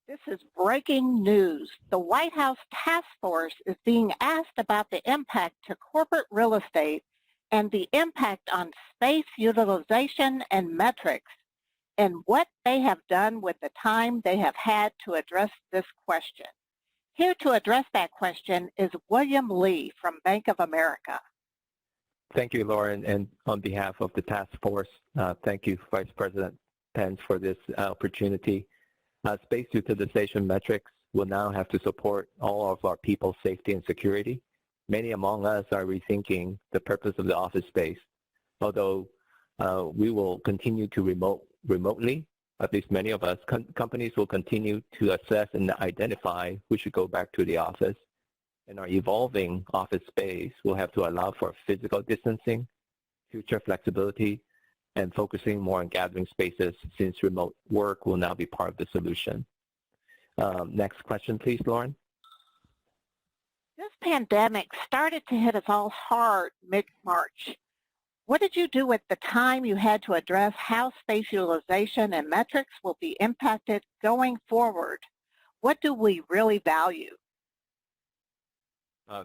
This is breaking news. The White House task force is being asked about the impact to corporate real estate and the impact on space utilization and metrics, and what they have done with the time they have had to address this question. Here to address that question is William Lee from Bank of America. Thank you, Lauren, and on behalf of the task force, thank you, Vice President Pence, for this opportunity. Space utilization metrics will now have to support all of our people's safety and security. Many among us are rethinking the purpose of the office space. Although we will continue to remotely, at least many of us, companies will continue to assess and identify who should go back to the office. And our evolving office space will have to allow for physical distancing, future flexibility, and focusing more on gathering spaces, since remote work will now be part of the solution. Next question, please, Lauren. This pandemic started to hit us all hard mid-March. What did you do with the time you had to address how space utilization and metrics will be impacted going forward? What do we really value?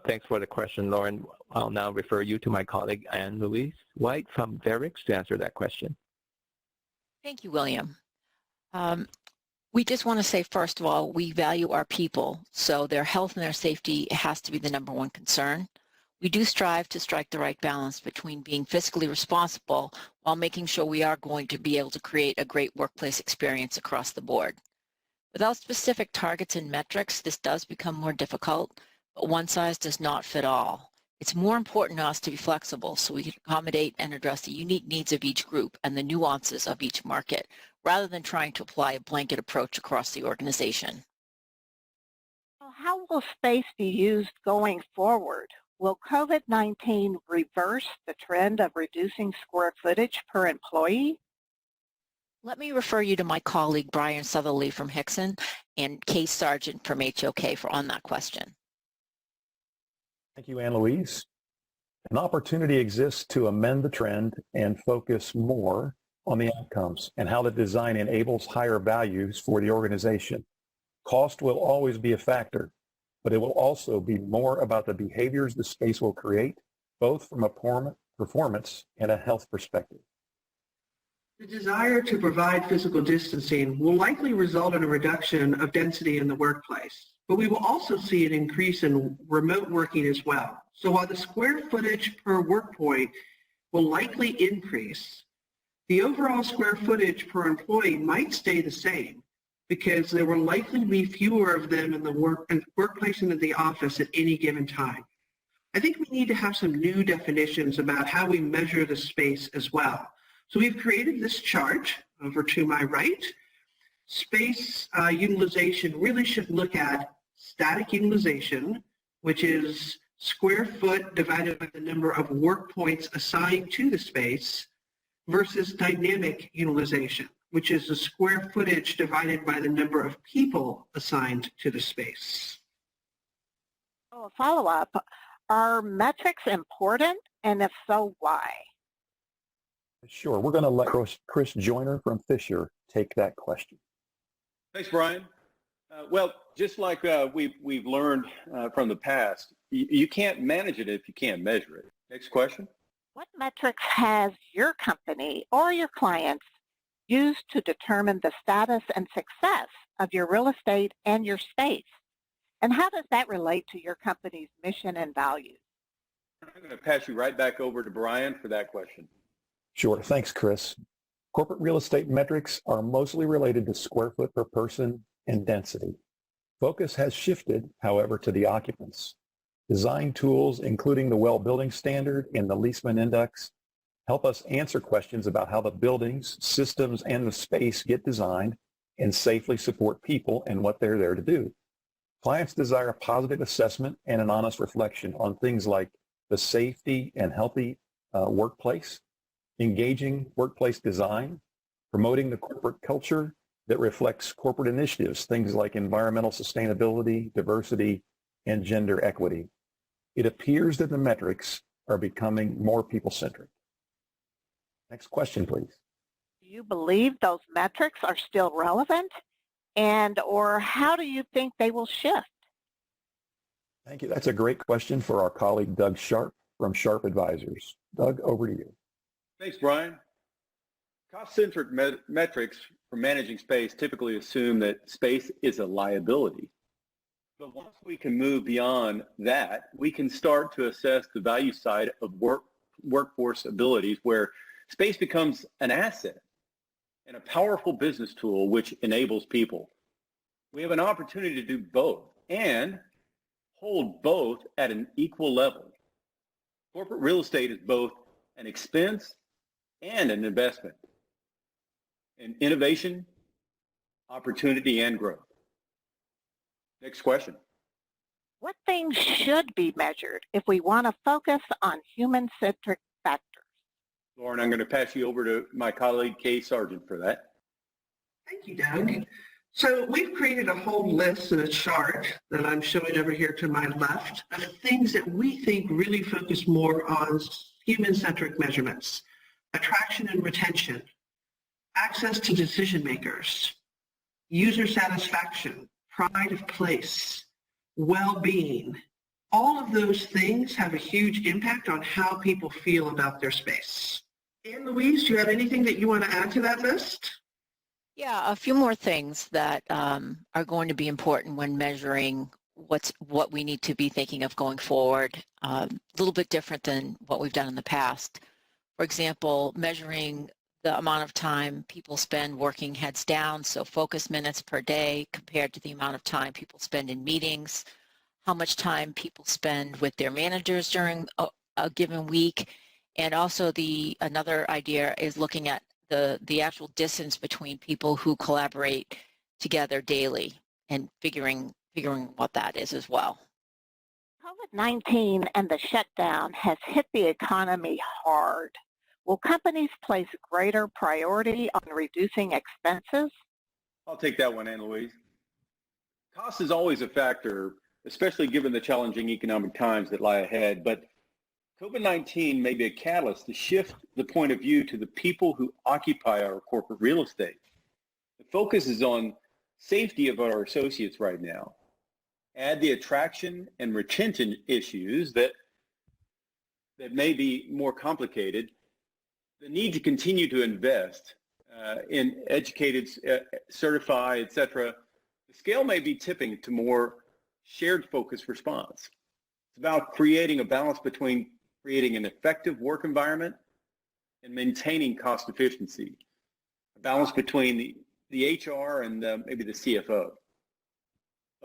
Thanks for the question, Lauren. I'll now refer you to my colleague, Anne-Louise White from Verix, to answer that question. Thank you, William. We just want to say, first of all, we value our people, so their health and their safety has to be the #1 concern. We do strive to strike the right balance between being fiscally responsible while making sure we are going to be able to create a great workplace experience across the board. Without specific targets and metrics, this does become more difficult, but one size does not fit all. It's more important to us to be flexible so we can accommodate and address the unique needs of each group and the nuances of each market, rather than trying to apply a blanket approach across the organization. How will space be used going forward? Will COVID-19 reverse the trend of reducing square footage per employee? Let me refer you to my colleague Brian Southerly from Hickson and Kay Sargent from HOK on that question. Thank you, Anne-Louise. An opportunity exists to amend the trend and focus more on the outcomes and how the design enables higher values for the organization. Cost will always be a factor, but it will also be more about the behaviors the space will create, both from a performance and a health perspective. The desire to provide physical distancing will likely result in a reduction of density in the workplace, but we will also see an increase in remote working as well. So while the square footage per work point will likely increase, the overall square footage per employee might stay the same because there will likely be fewer of them in the workplace and in the office at any given time. I think we need to have some new definitions about how we measure the space as well. So we've created this chart over to my right. Space utilization really should look at static utilization, which is square foot divided by the number of work points assigned to the space, versus dynamic utilization, which is the square footage divided by the number of people assigned to the space. Oh, a follow-up. Are metrics important, and if so, why? Sure. We're going to let Chris Joyner from Fisher take that question. Thanks, Brian. Well, just like we've learned from the past, you can't manage it if you can't measure it. Next question. What metrics has your company or your clients used to determine the status and success of your real estate and your space? And how does that relate to your company's mission and values? I'm going to pass you right back over to Brian for that question. Sure. Thanks, Chris. Corporate real estate metrics are mostly related to square foot per person and density. Focus has shifted, however, to the occupants. Design tools, including the Well Building Standard and the Leasing Index, help us answer questions about how the buildings, systems, and the space get designed and safely support people and what they're there to do. Clients desire a positive assessment and an honest reflection on things like the safety and healthy workplace, engaging workplace design, promoting the corporate culture that reflects corporate initiatives, things like environmental sustainability, diversity, and gender equity. It appears that the metrics are becoming more people-centric. Next question, please. Do you believe those metrics are still relevant? and or how do you think they will shift? Thank you. That's a great question for our colleague Doug Sharp from Sharp Advisors. Doug, over to you. Thanks, Brian. Cost-centric metrics for managing space typically assume that space is a liability. But once we can move beyond that, we can start to assess the value side of workforce abilities, where space becomes an asset and a powerful business tool which enables people. We have an opportunity to do both and hold both at an equal level. Corporate real estate is both an expense and an investment in innovation, opportunity, and growth. Next question. What things should be measured if we want to focus on human-centric factors? Lauren, I'm going to pass you over to my colleague, Kay Sargent, for that. Thank you, Doug. So we've created a whole list and a chart that I'm showing over here to my left of things that we think really focus more on human-centric measurements: attraction and retention, access to decision makers, user satisfaction, pride of place, well-being. All of those things have a huge impact on how people feel about their space. Anne Louise, do you have anything that you want to add to that list? Yeah, a few more things that are going to be important when measuring what we need to be thinking of going forward. A little bit different than what we've done in the past. For example, measuring the amount of time people spend working heads down, so focus minutes per day compared to the amount of time people spend in meetings, how much time people spend with their managers during a given week, and also another idea is looking at the actual distance between people who collaborate together daily and figuring what that is as well. COVID-19 and the shutdown has hit the economy hard. Will companies place greater priority on reducing expenses? I'll take that one, Anne Louise. Cost is always a factor, especially given the challenging economic times that lie ahead, but COVID-19 may be a catalyst to shift the point of view to the people who occupy our corporate real estate. The focus is on safety of our associates right now. Add the attraction and retention issues that may be more complicated, the need to continue to invest in educated, certify, etc. The scale may be tipping to more shared focus response. It's about creating a balance between creating an effective work environment and maintaining cost efficiency, a balance between the HR and maybe the CFO.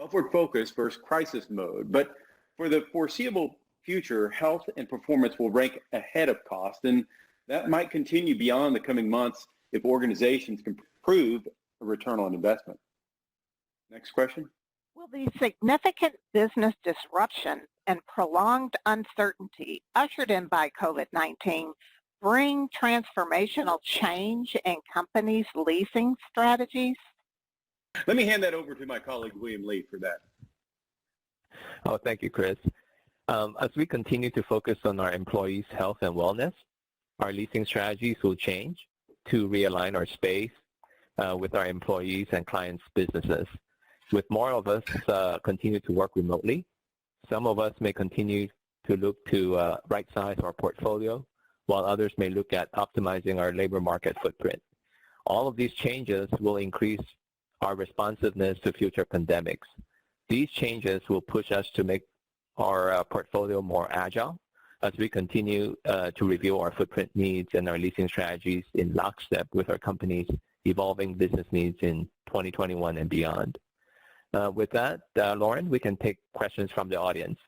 Upward focus versus crisis mode, but for the foreseeable future, health and performance will rank ahead of cost, and that might continue beyond the coming months if organizations can prove a return on investment. Next question. Will the significant business disruption and prolonged uncertainty ushered in by COVID-19 bring transformational change in companies' leasing strategies? Let me hand that over to my colleague, William Lee, for that. Oh, thank you, Chris. As we continue to focus on our employees' health and wellness, our leasing strategies will change to realign our space with our employees and clients' businesses. With more of us continue to work remotely, some of us may continue to look to right-size our portfolio, while others may look at optimizing our labor market footprint. All of these changes will increase our responsiveness to future pandemics. These changes will push us to make our portfolio more agile as we continue to review our footprint needs and our leasing strategies in lockstep with our company's evolving business needs in 2021 and beyond. With that, Lauren, we can take questions from the audience.